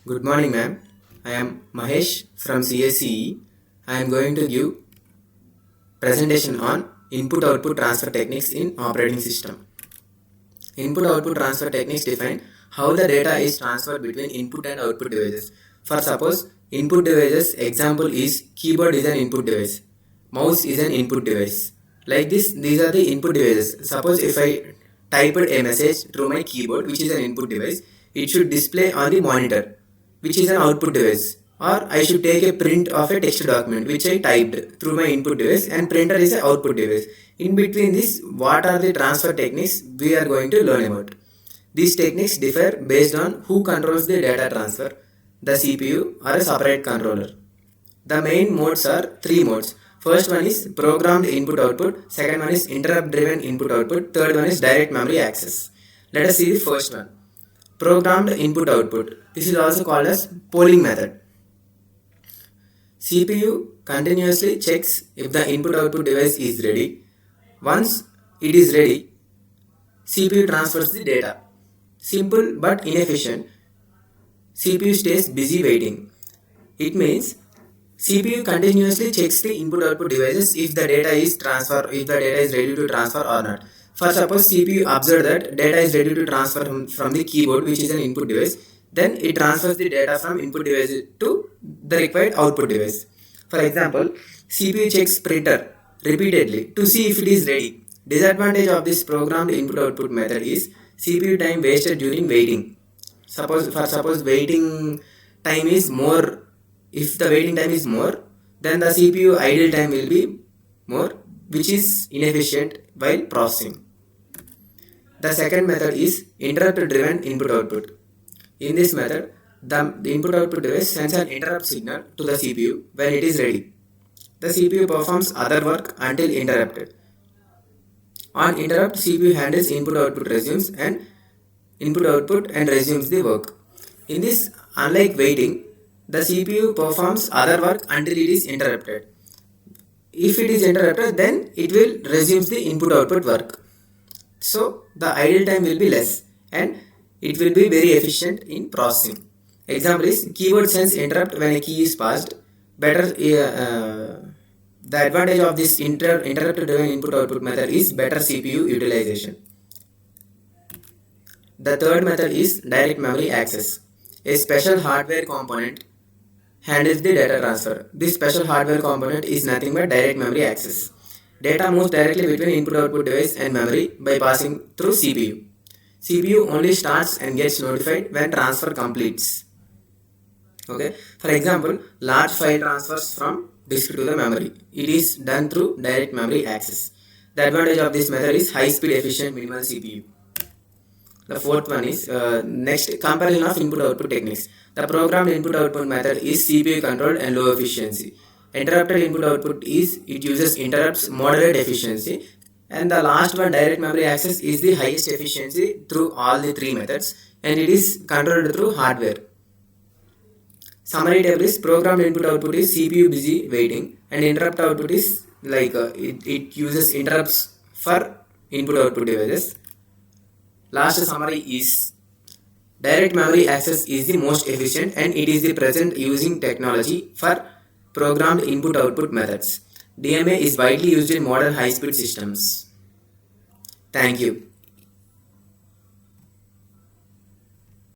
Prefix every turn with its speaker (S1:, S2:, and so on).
S1: Good morning, ma'am. I am Mahesh from CSCE. I am going to give presentation on input-output transfer techniques in operating system. Input-output transfer techniques define how the data is transferred between input and output devices. For suppose, input devices example is keyboard is an input device, mouse is an input device. Like this, these are the input devices. Suppose if I typed a message through my keyboard, which is an input device, it should display on the monitor, which is an output device. Or I should take a print of a text document which I typed through my input device, and printer is an output device. In between this, what are the transfer techniques we are going to learn about. These techniques differ based on who controls the data transfer, the CPU or a separate controller. The main modes are three modes. First one is programmed input output, second one is interrupt driven input output, third one is direct memory access. Let us see the first one. Programmed input output. This is also called as polling method. CPU continuously checks if the input output device is ready. Once it is ready, CPU transfers the data. Simple but inefficient. CPU stays busy waiting. It means CPU continuously checks the input output devices if the data is ready to transfer or not. For suppose CPU observes that data is ready to transfer from the keyboard, which is an input device, then it transfers the data from input device to the required output device. For example, CPU checks printer repeatedly to see if it is ready. Disadvantage of this programmed input output method is CPU time wasted during waiting. Suppose waiting time is more. If the waiting time is more, then the CPU idle time will be more, which is inefficient while processing. The second method is interrupt driven input output. In this method, the input output device sends an interrupt signal to the CPU when it is ready. The CPU performs other work until interrupted. On interrupt, CPU handles input output resumes and resumes the work. In this, unlike waiting, the CPU performs other work until it is interrupted. If it is interrupted, then it will resume the input output work. So the idle time will be less and it will be very efficient in processing. Example is keyboard sends interrupt when a key is passed. The advantage of this interrupt driven input output method is better CPU utilization. The third method is direct memory access. A special hardware component handles the data transfer. This special hardware component is nothing but direct memory access. Data moves directly between input output device and memory by passing through CPU. CPU only starts and gets notified when transfer completes. Okay. For example, large file transfers from disk to the memory. It is done through direct memory access. The advantage of this method is high speed, efficient, minimal CPU. The fourth one is next comparison of input output techniques. The programmed input output method is CPU controlled and low efficiency. Interrupted input output is it uses interrupts, moderate efficiency, and the last one, direct memory access, is the highest efficiency through all the three methods, and it is controlled through hardware. Summary table is programmed input output is CPU busy waiting, and interrupt output is like it uses interrupts for input output devices. Last summary is direct memory access is the most efficient and it is the present using technology for programmed input output methods. DMA is widely used in modern high speed systems. Thank you.